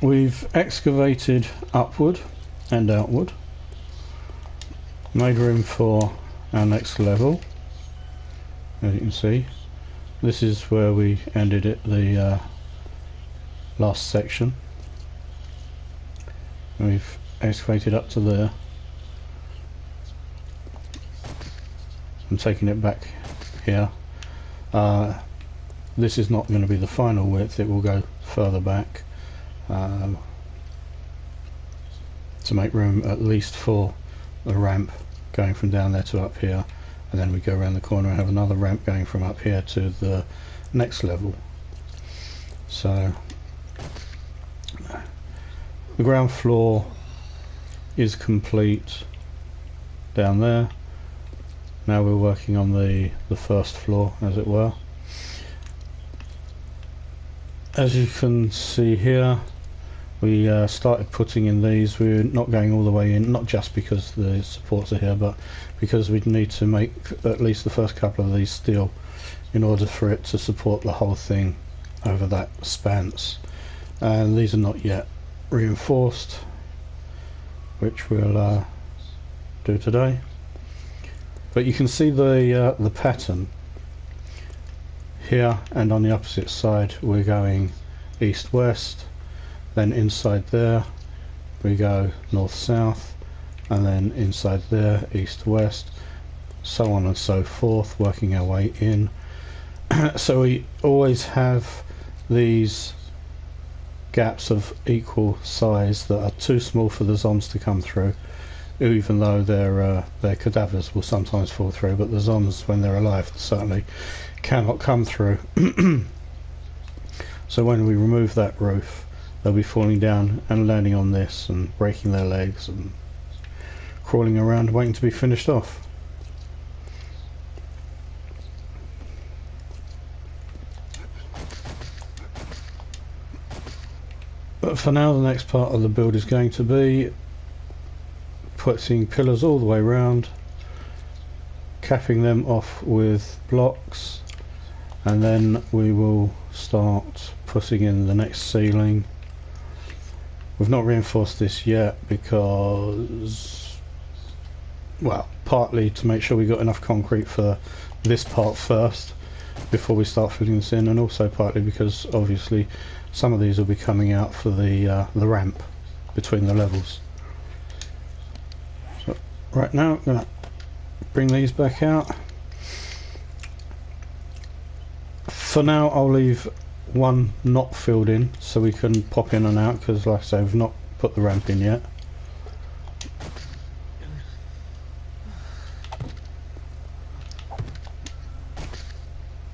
We've excavated upward and outward, made room for our next level. As you can see, this is where we ended it, the last section. We've excavated up to there. I'm taking it back here. This is not going to be the final width, it will go further back to make room at least for a ramp going from down there to up here, and then we go around the corner and have another ramp going from up here to the next level. So the ground floor is complete down there. Now we're working on the first floor, as it were. As you can see here, we started putting in these. We're not going all the way in, not just because the supports are here, but because we'd need to make at least the first couple of these steel in order for it to support the whole thing over that spans. And these are not yet reinforced, which we'll do today. But you can see the pattern here, and on the opposite side we're going east-west, then inside there we go north-south, and then inside there east-west, so on and so forth, working our way in. So we always have these gaps of equal size that are too small for the zombies to come through, even though their cadavers will sometimes fall through, but the zombies, when they're alive, certainly cannot come through. So when we remove that roof, they'll be falling down and landing on this and breaking their legs and crawling around waiting to be finished off. But for now, the next part of the build is going to be putting pillars all the way around, capping them off with blocks, and then we will start putting in the next ceiling. We've not reinforced this yet because, well, partly to make sure we got enough concrete for this part first before we start filling this in, and also partly because obviously some of these will be coming out for the ramp between the levels. So right now I'm going to bring these back out. For now I'll leave one not filled in so we can pop in and out, because like I say, we've not put the ramp in yet.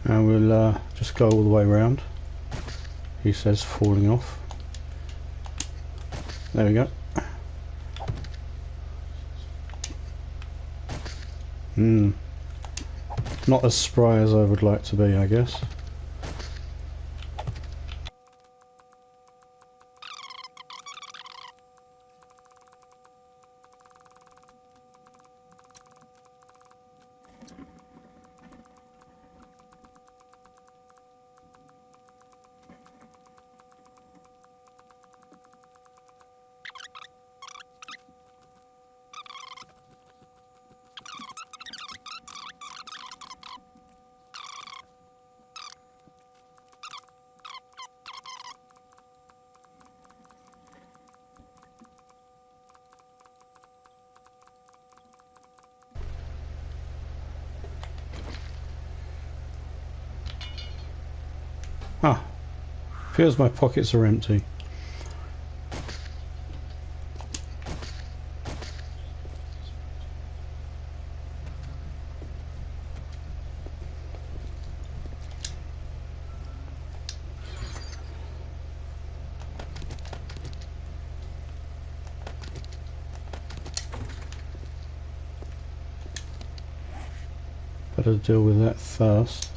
And we'll just go all the way around. He says falling off. There we go. Not as spry as I would like to be, I guess. Ah, feels my pockets are empty. Better deal with that first.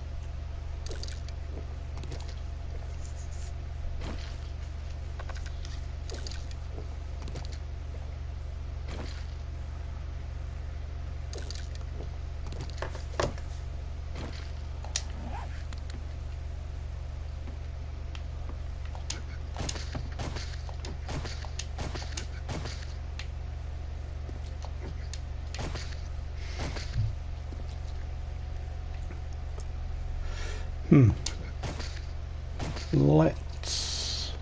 Let's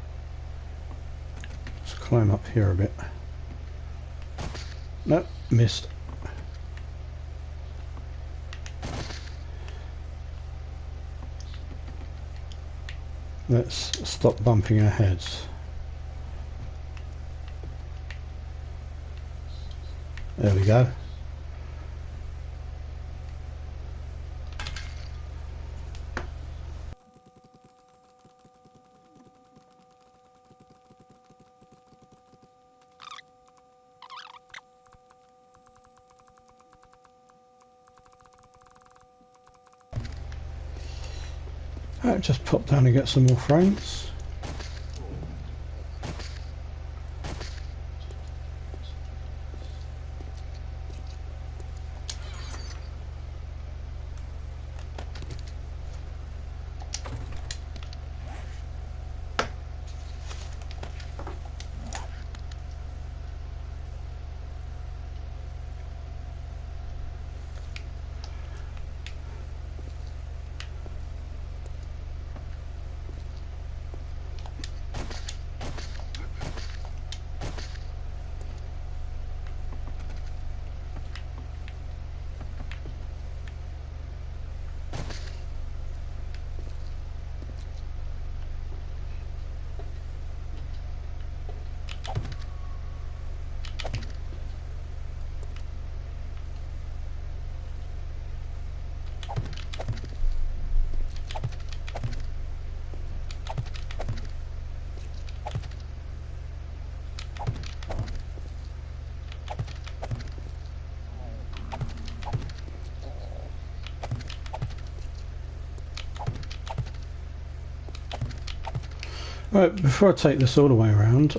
climb up here a bit. Nope, missed. Let's stop bumping our heads. There we go. Right, just pop down and get some more frames. Right, before I take this all the way around,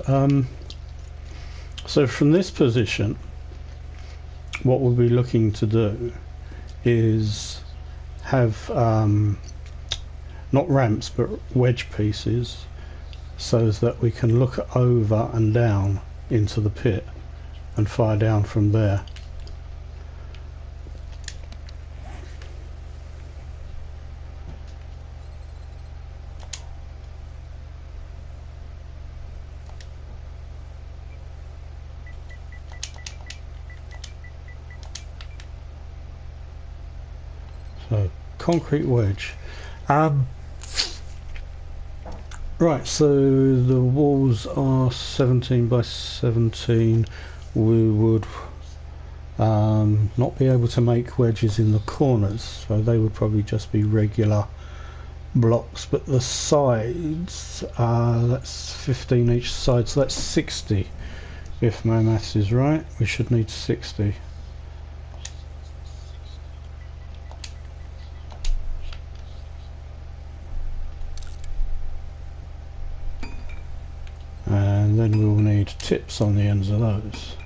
so from this position, what we'll be looking to do is have not ramps but wedge pieces, so that we can look over and down into the pit and fire down from there. So, concrete wedge. Right, so the walls are 17 by 17. We would not be able to make wedges in the corners, so they would probably just be regular blocks, but the sides, that's 15 each side, so that's 60. If my maths is right, we should need 60. And then we'll need tips on the ends of those.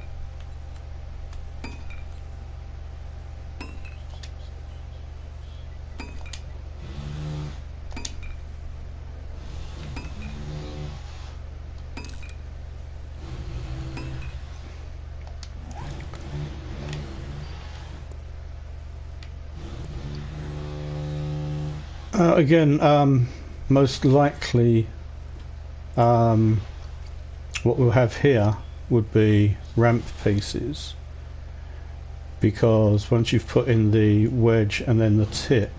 Again, most likely what we'll have here would be ramp pieces, because once you've put in the wedge and then the tip,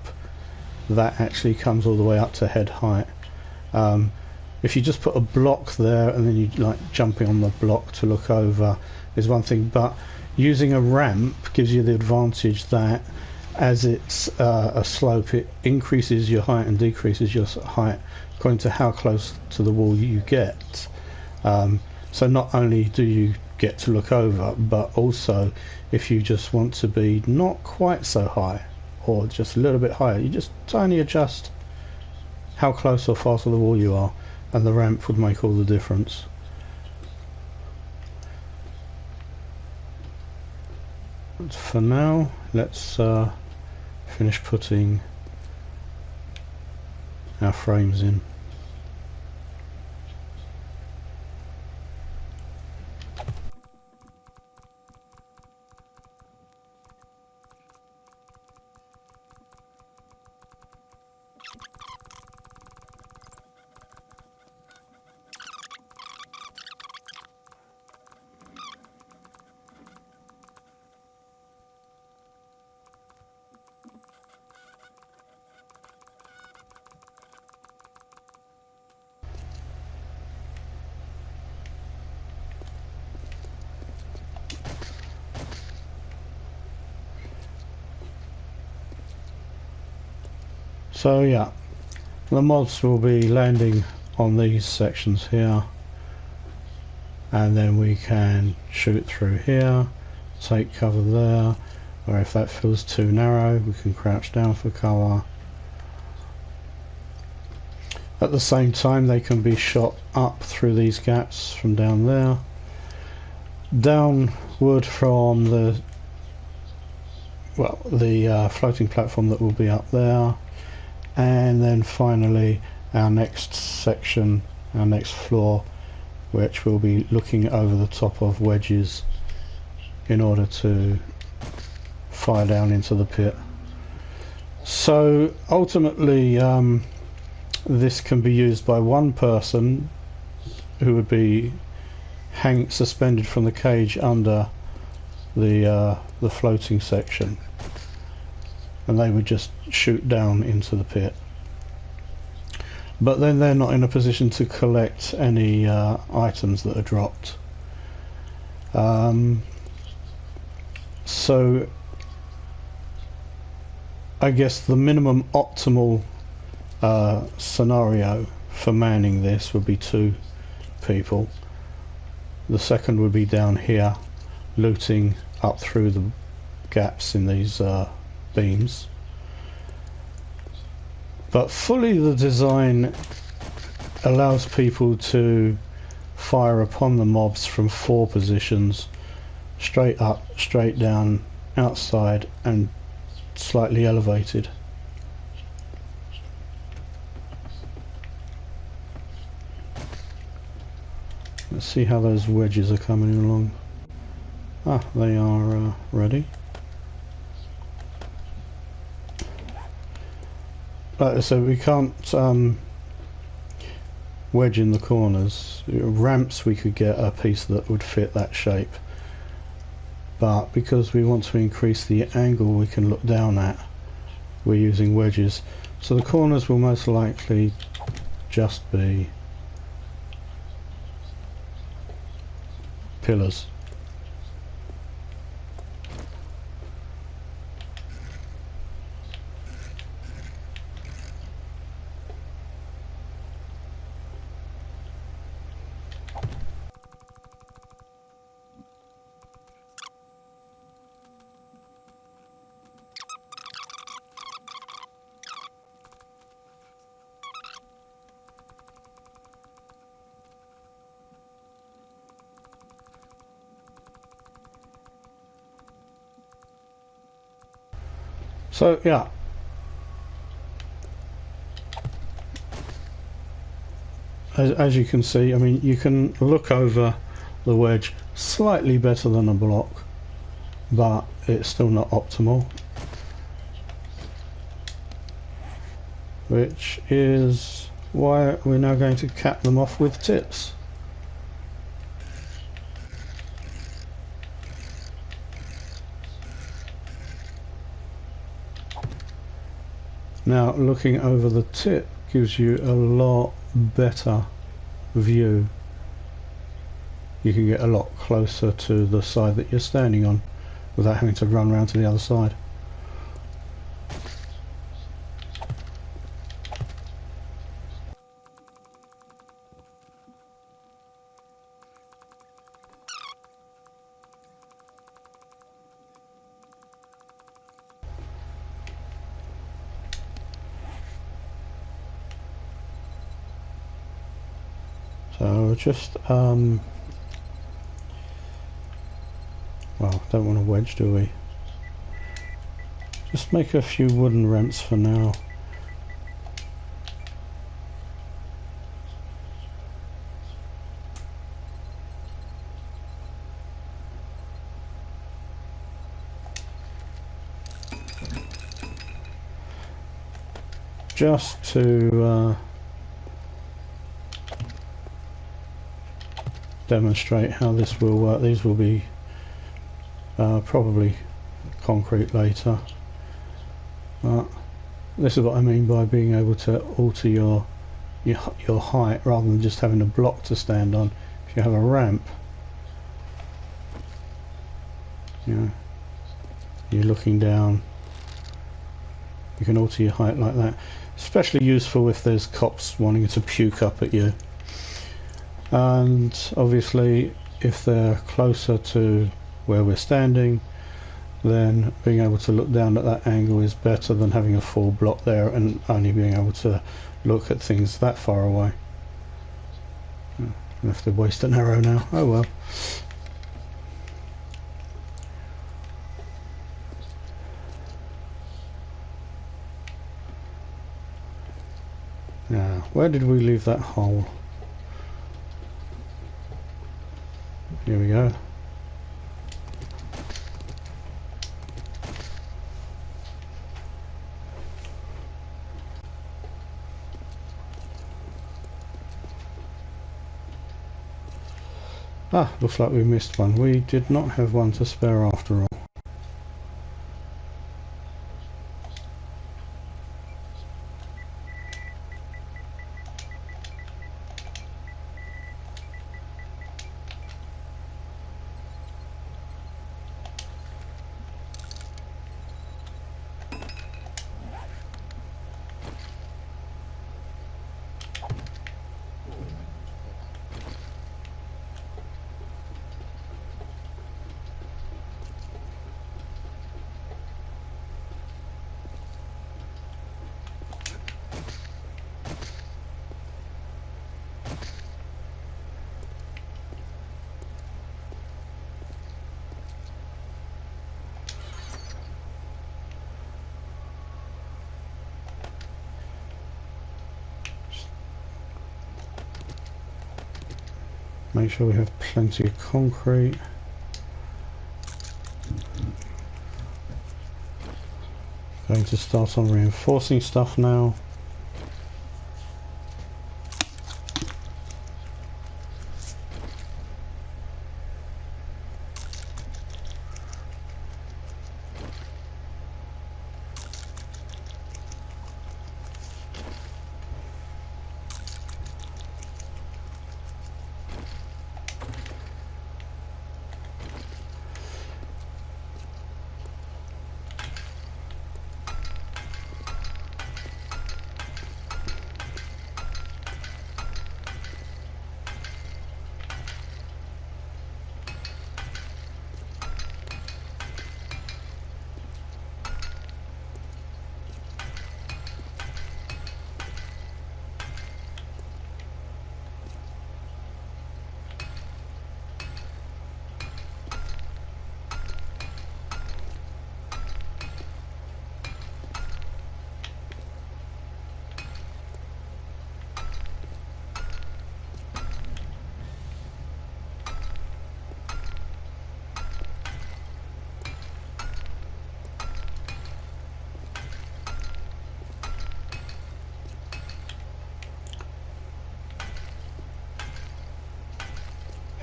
that actually comes all the way up to head height. If you just put a block there and then you like jumping on the block to look over is one thing, but using a ramp gives you the advantage that as it's a slope, it increases your height and decreases your height according to how close to the wall you get. So not only do you get to look over, but also if you just want to be not quite so high or just a little bit higher, you just tiny adjust how close or far to the wall you are, and the ramp would make all the difference. But for now, let's finish putting our frames in. So yeah, the mobs will be landing on these sections here, and then we can shoot through here, take cover there, or if that feels too narrow we can crouch down for cover. At the same time they can be shot up through these gaps from down there, downward from the floating platform that will be up there, and then finally our next section, our next floor, which will be looking over the top of wedges in order to fire down into the pit. So ultimately this can be used by one person who would be suspended from the cage under the floating section, and they would just shoot down into the pit. But then they're not in a position to collect any items that are dropped. So I guess the minimum optimal scenario for manning this would be 2 people. The second would be down here looting up through the gaps in these beams. But fully the design allows people to fire upon the mobs from 4 positions, straight up, straight down, outside and slightly elevated. Let's see how those wedges are coming along. Ah, they are ready. Like I said, we can't wedge in the corners. Ramps we could get a piece that would fit that shape, but because we want to increase the angle we can look down at, we're using wedges. So the corners will most likely just be pillars. So yeah, as you can see, I mean, you can look over the wedge slightly better than a block, but it's still not optimal, which is why we're now going to cap them off with tips. Now looking over the tip gives you a lot better view. You can get a lot closer to the side that you're standing on without having to run around to the other side. So just well, don't want a wedge, do we? Just make a few wooden ramps for now. Just to demonstrate how this will work. These will be probably concrete later. This is what I mean by being able to alter your height rather than just having a block to stand on. If you have a ramp, you know, you're looking down You can alter your height like that. Especially useful if there's cops wanting to puke up at you. And obviously if they're closer to where we're standing, then being able to look down at that angle is better than having a full block there and only being able to look at things that far away. I have to waste an arrow now. Oh well. Now, where did we leave that hole? Here we go. Ah, looks like we missed one. We did not have one to spare after all. Make sure we have plenty of concrete. Going to start on reinforcing stuff now.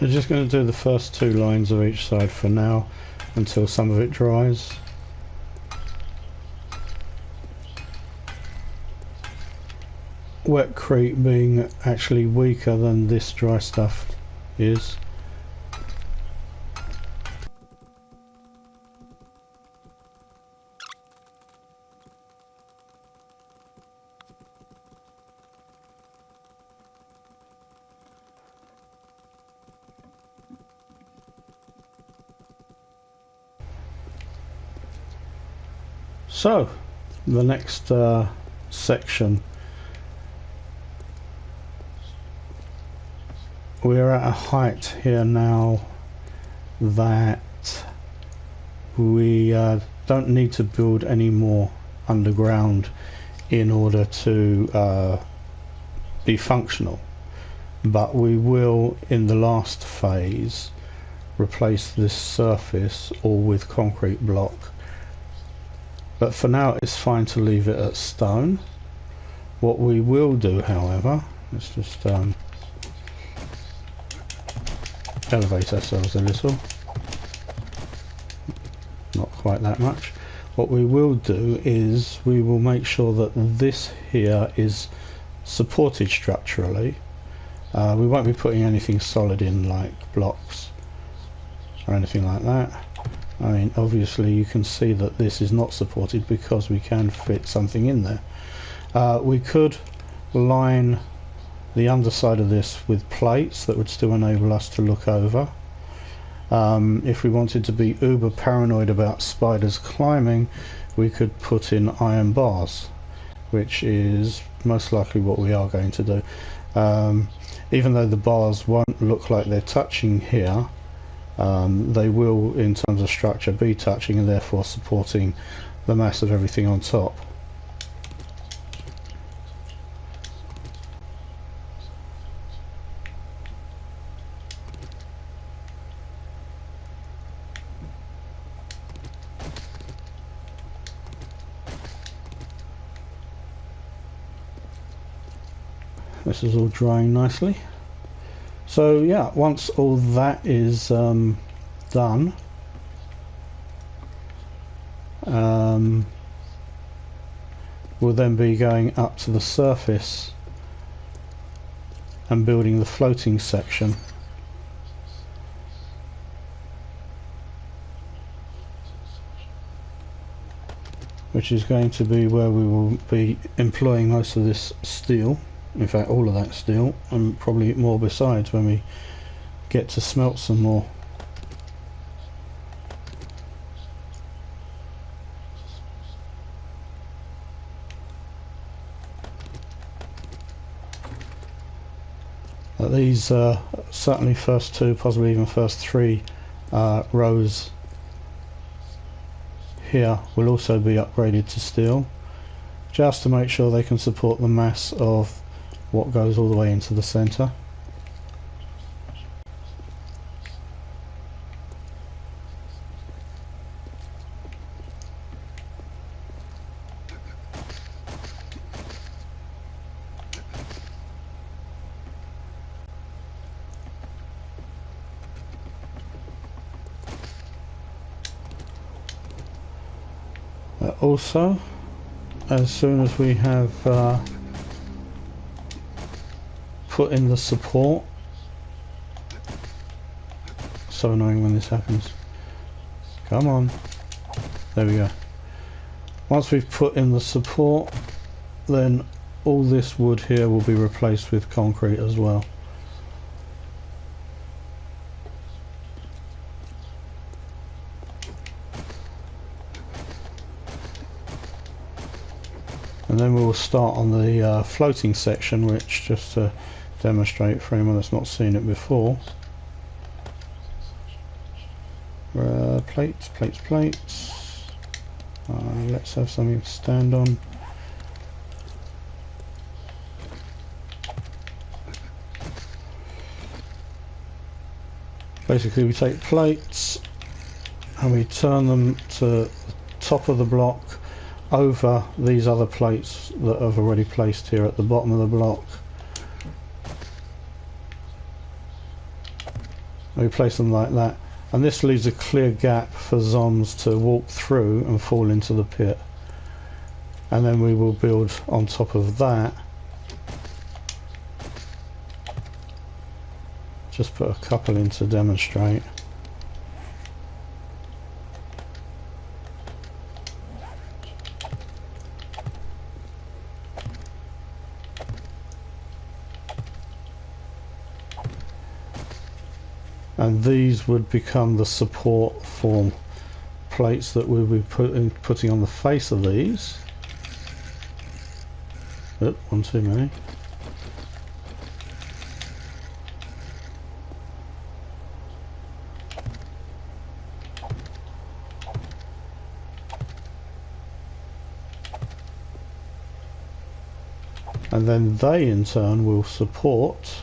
We're just going to do the first 2 lines of each side for now until some of it dries. Wetcrete being actually weaker than this dry stuff is. So, the next section, we're at a height here now that we don't need to build any more underground in order to be functional, but we will in the last phase replace this surface all with concrete block. But for now it's fine to leave it at stone. What we will do, however, let's just elevate ourselves a little. Not quite that much. What we will do is we will make sure that this here is supported structurally. We won't be putting anything solid in like blocks or anything like that. I mean, obviously you can see that this is not supported because we can fit something in there. We could line the underside of this with plates that would still enable us to look over. If we wanted to be uber paranoid about spiders climbing, we could put in iron bars, which is most likely what we are going to do. Even though the bars won't look like they're touching here, they will, in terms of structure, be touching and therefore supporting the mass of everything on top. This is all drying nicely. So yeah, once all that is done, we'll then be going up to the surface and building the floating section. Which is going to be where we will be employing most of this steel. In fact, all of that steel, and probably more besides when we get to smelt some more. These certainly first two, possibly even first three rows here will also be upgraded to steel, just to make sure they can support the mass of what goes all the way into the centre. Also, as soon as we have put in the support, so annoying when this happens, come on, there we go. Once we've put in the support, then all this wood here will be replaced with concrete as well. And then we'll start on the floating section, which, just to demonstrate for anyone that's not seen it before, plates, plates, plates. Let's have something to stand on. Basically, we take plates and we turn them to the top of the block over these other plates that I've already placed here at the bottom of the block. We place them like that, and this leaves a clear gap for zombies to walk through and fall into the pit. And then we will build on top of that. Just put a couple in to demonstrate. And these would become the support for plates that we'll be putting on the face of these. Oh, one too many. And then they in turn will support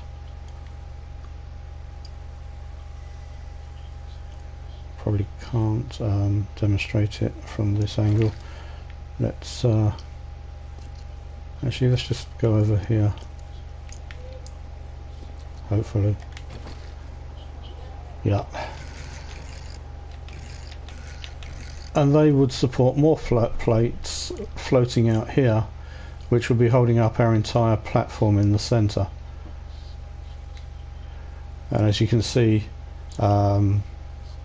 probably can't demonstrate it from this angle. Let's actually let's just go over here, hopefully. Yeah, and they would support more flat plates floating out here, which would be holding up our entire platform in the center. And as you can see,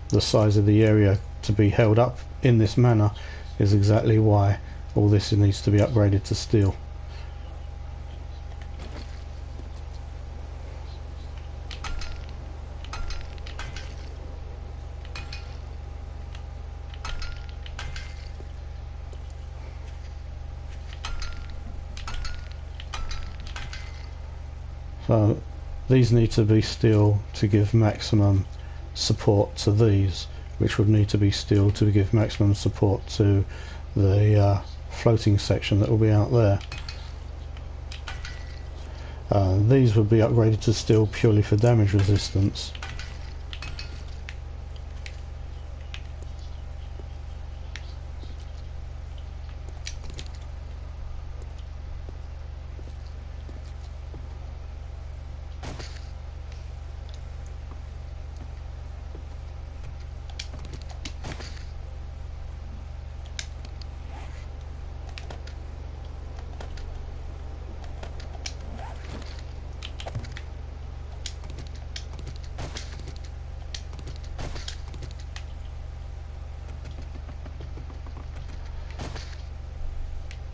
the size of the area to be held up in this manner is exactly why all this needs to be upgraded to steel. So these need to be steel to give maximum support to these, which would need to be steel to give maximum support to the floating section that will be out there. These would be upgraded to steel purely for damage resistance.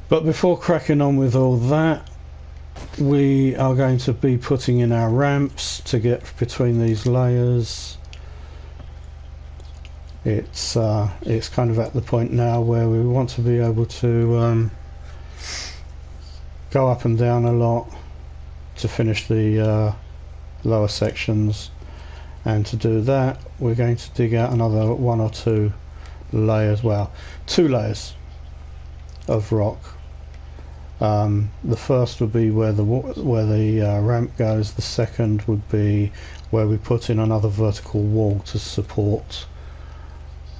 But before cracking on with all that, we are going to be putting in our ramps to get between these layers. It's kind of at the point now where we want to be able to go up and down a lot to finish the lower sections, and to do that we're going to dig out another 1 or 2 layers, well, 2 layers of rock. The first would be where the ramp goes. The second would be where we put in another vertical wall to support,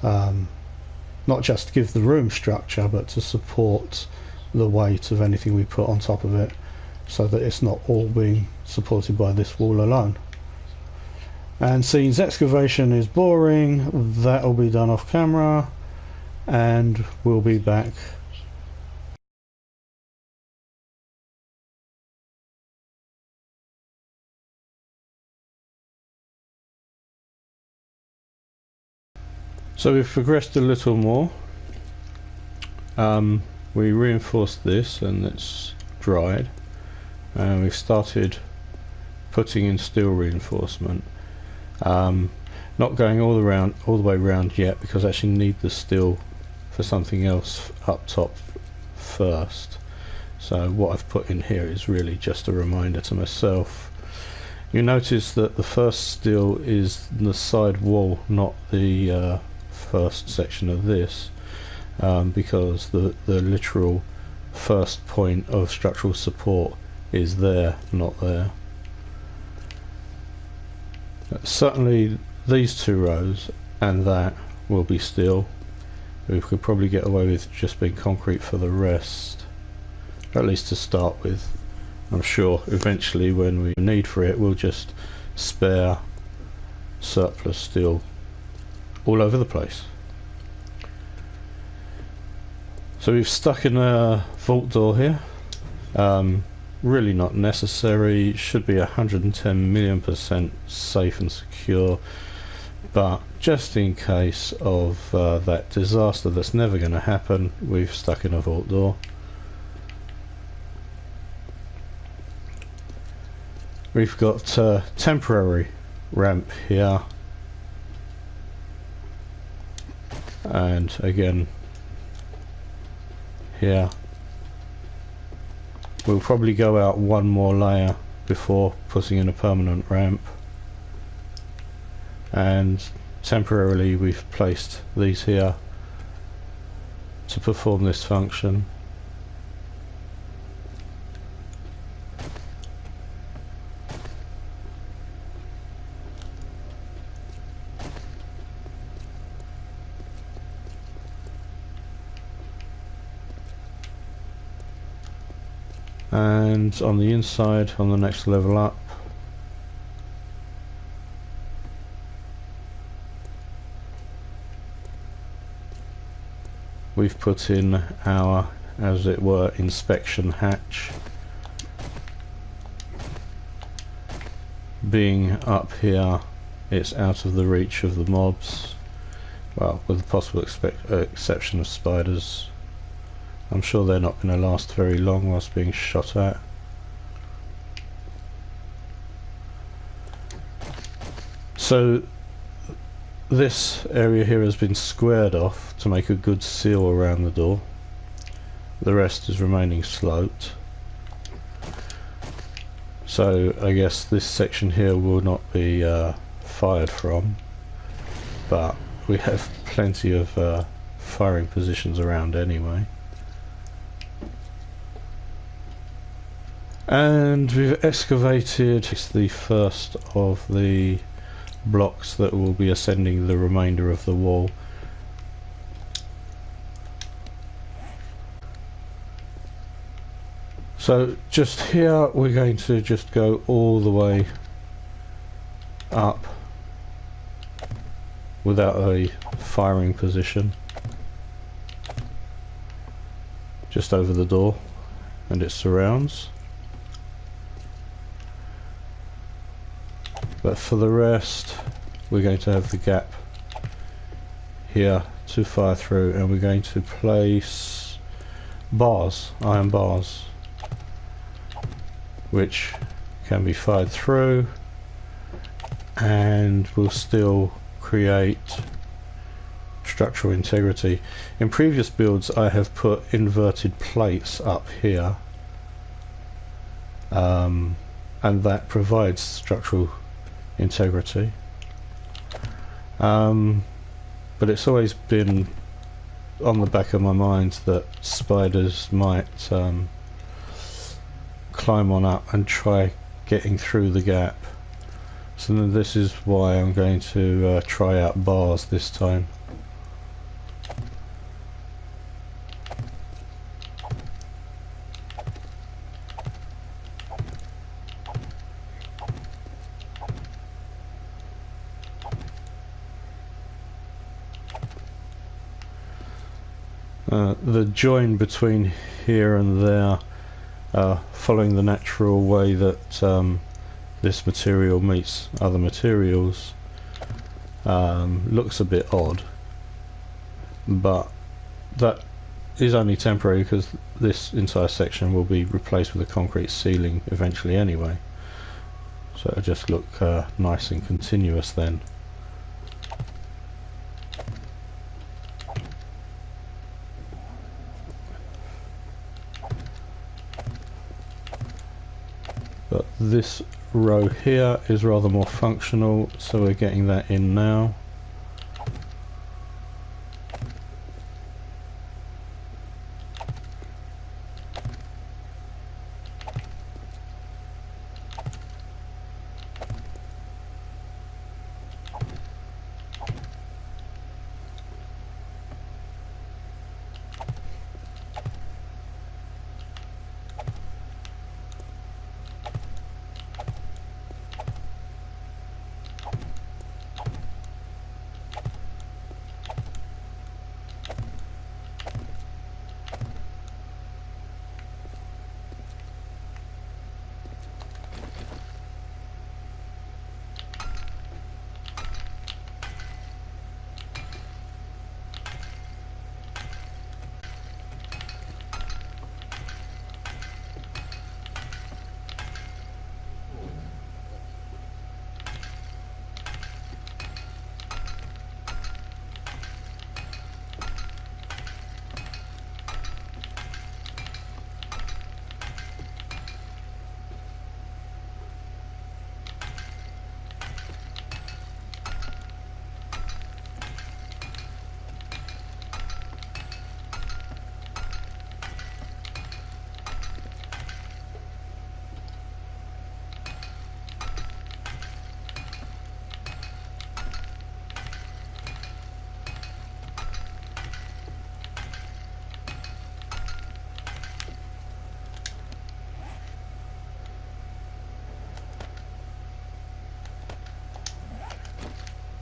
not just to give the room structure, but to support the weight of anything we put on top of it, so that it's not all being supported by this wall alone. And since excavation is boring, that will be done off camera, and we'll be back. So we've progressed a little more. We reinforced this and it's dried, and we've started putting in steel reinforcement. Not going all the way around yet, because I actually need the steel for something else up top first. So what I've put in here is really just a reminder to myself. You notice that the first steel is the side wall, not the first section of this, because the literal first point of structural support is there, not there. Certainly these 2 rows and that will be steel. We could probably get away with just being concrete for the rest, at least to start with. I'm sure eventually when we need for it we'll just spare surplus steel all over the place. So we've stuck in a vault door here. Really not necessary. It should be 110,000,000% safe and secure, but just in case of that disaster that's never going to happen, we've stuck in a vault door. We've got a temporary ramp here, and again here. We'll probably go out 1 more layer before putting in a permanent ramp, and temporarily we've placed these here to perform this function. And on the inside, on the next level up, we've put in our, as it were, inspection hatch. Being up here, it's out of the reach of the mobs. Well, with the possible exception of spiders. I'm sure they're not going to last very long whilst being shot at. So this area here has been squared off to make a good seal around the door. The rest is remaining sloped. So I guess this section here will not be fired from, but we have plenty of firing positions around anyway. And we've excavated the first of the blocks that will be ascending the remainder of the wall. So just here we're going to just go all the way up without a firing position, just over the door and its surrounds. But for the rest, we're going to have the gap here to fire through, and we're going to place bars, iron bars, which can be fired through and will still create structural integrity. In previous builds I have put inverted plates up here, and that provides structural integrity, but it's always been on the back of my mind that spiders might climb on up and try getting through the gap. So then this is why I'm going to try out bars this time. The join between here and there, following the natural way that this material meets other materials, looks a bit odd, but that is only temporary because this entire section will be replaced with a concrete ceiling eventually anyway, so it'll just look nice and continuous then. But this row here is rather more functional, so we're getting that in now.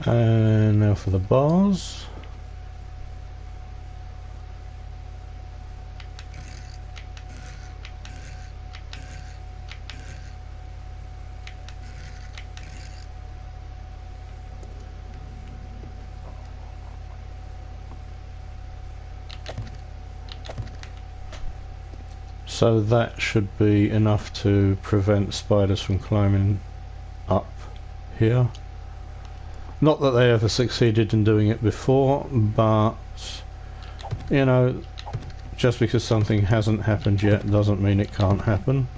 And now for the bars. So that should be enough to prevent spiders from climbing up here. Not that they ever succeeded in doing it before, but you know, just because something hasn't happened yet doesn't mean it can't happen.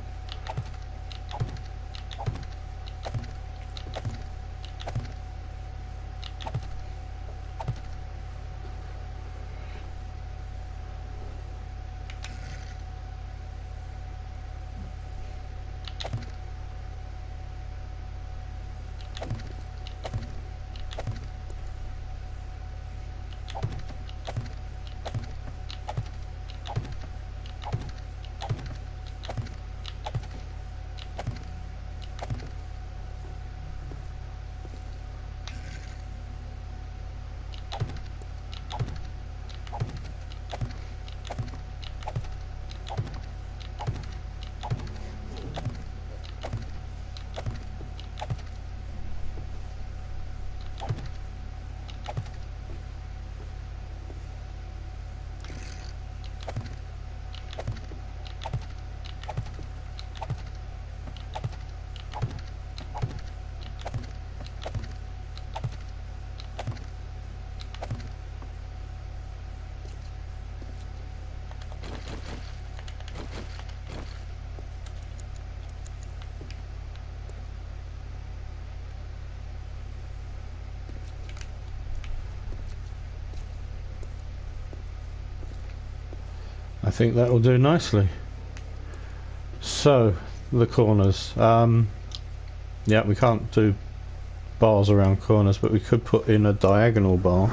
I think that will do nicely. So the corners, yeah, we can't do bars around corners, but we could put in a diagonal bar.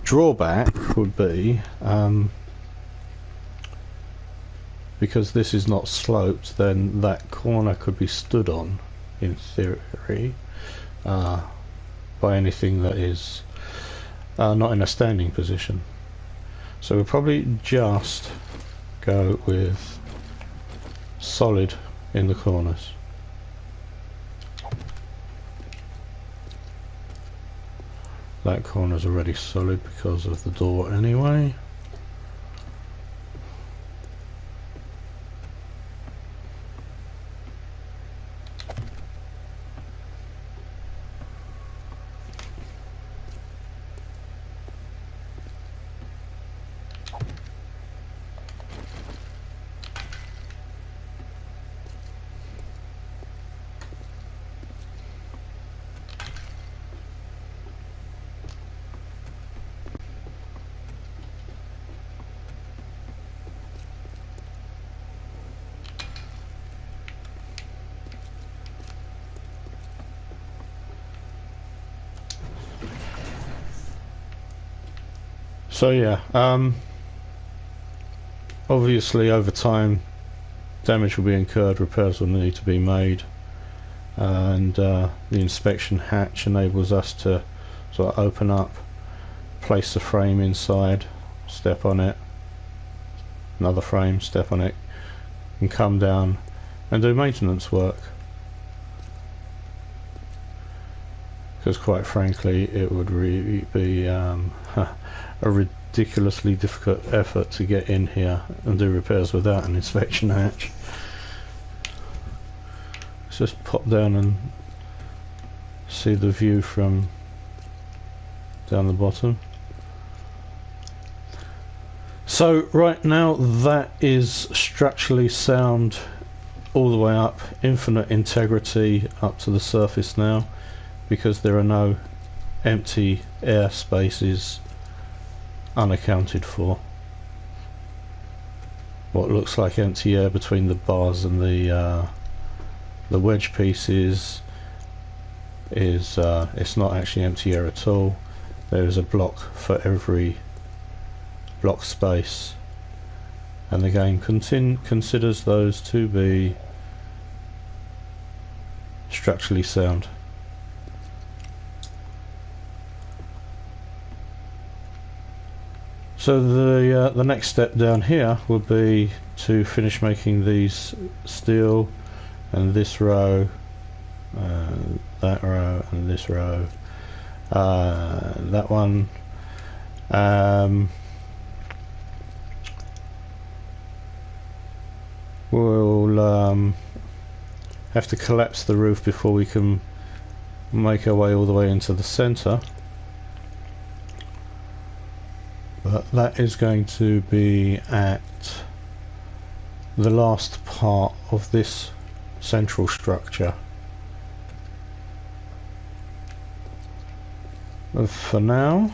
Drawback would be because this is not sloped, then that corner could be stood on in theory by anything that is not in a standing position. So we'll probably just go with solid in the corners. That corner's already solid because of the door anyway. So yeah, obviously over time damage will be incurred, repairs will need to be made, and the inspection hatch enables us to sort of open up, place the frame inside, step on it, another frame, step on it, and come down and do maintenance work. Because quite frankly it would really be a ridiculously difficult effort to get in here and do repairs without an inspection hatch. Let's just pop down and see the view from down the bottom. So right now that is structurally sound all the way up, infinite integrity up to the surface now, because there are no empty air spaces unaccounted for. What looks like empty air between the bars and the wedge pieces is it's not actually empty air at all. There is a block for every block space, and the game considers those to be structurally sound. So the next step down here will be to finish making these steel, and this row, that row, and this row, that one. have to collapse the roof before we can make our way all the way into the centre. But that is going to be at the last part of this central structure. But for now,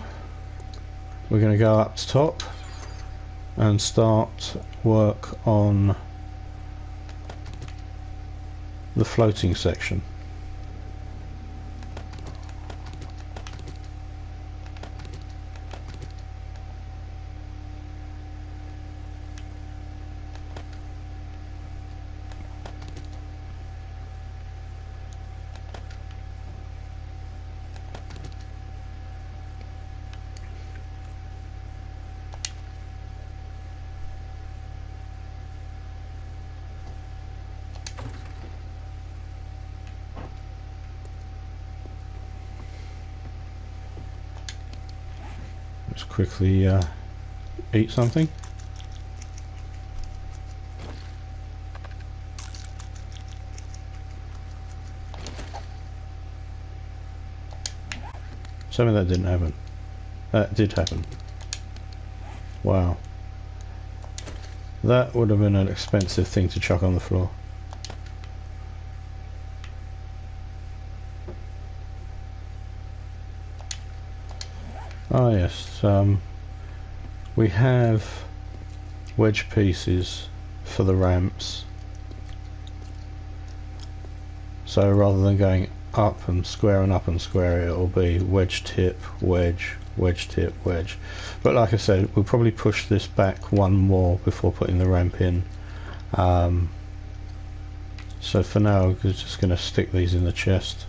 we're going to go up to top and start work on the floating section. Let's quickly eat something. Something that didn't happen. That did happen. Wow. That would have been an expensive thing to chuck on the floor. Ah yes, we have wedge pieces for the ramps, so rather than going up and square it will be wedge tip, wedge, wedge tip, wedge. But like I said, we'll probably push this back one more before putting the ramp in. So for now we're just going to stick these in the chest.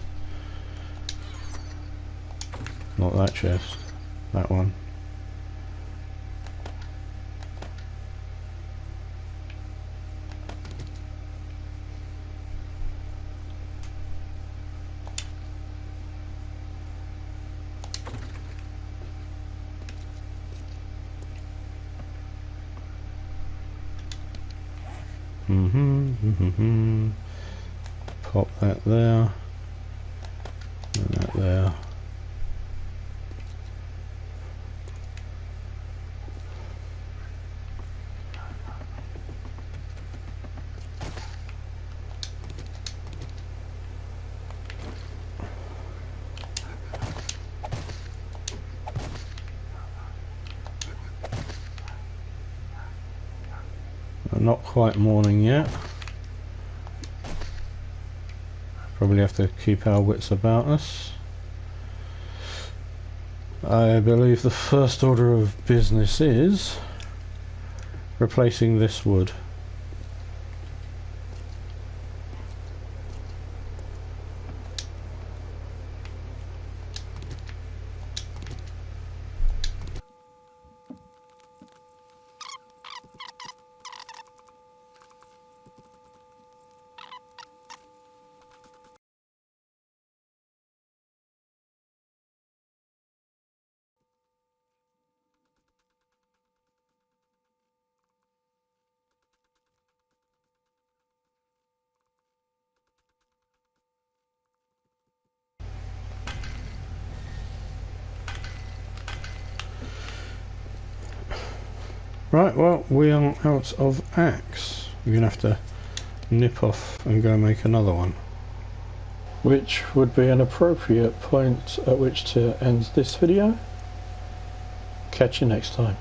Not that chest. That one. Pop that there. And that there. Not quite morning yet. Probably have to keep our wits about us. I believe the first order of business is replacing this wood. Right, well, we are out of axe. We're going to have to nip off and go make another one. Which would be an appropriate point at which to end this video. Catch you next time.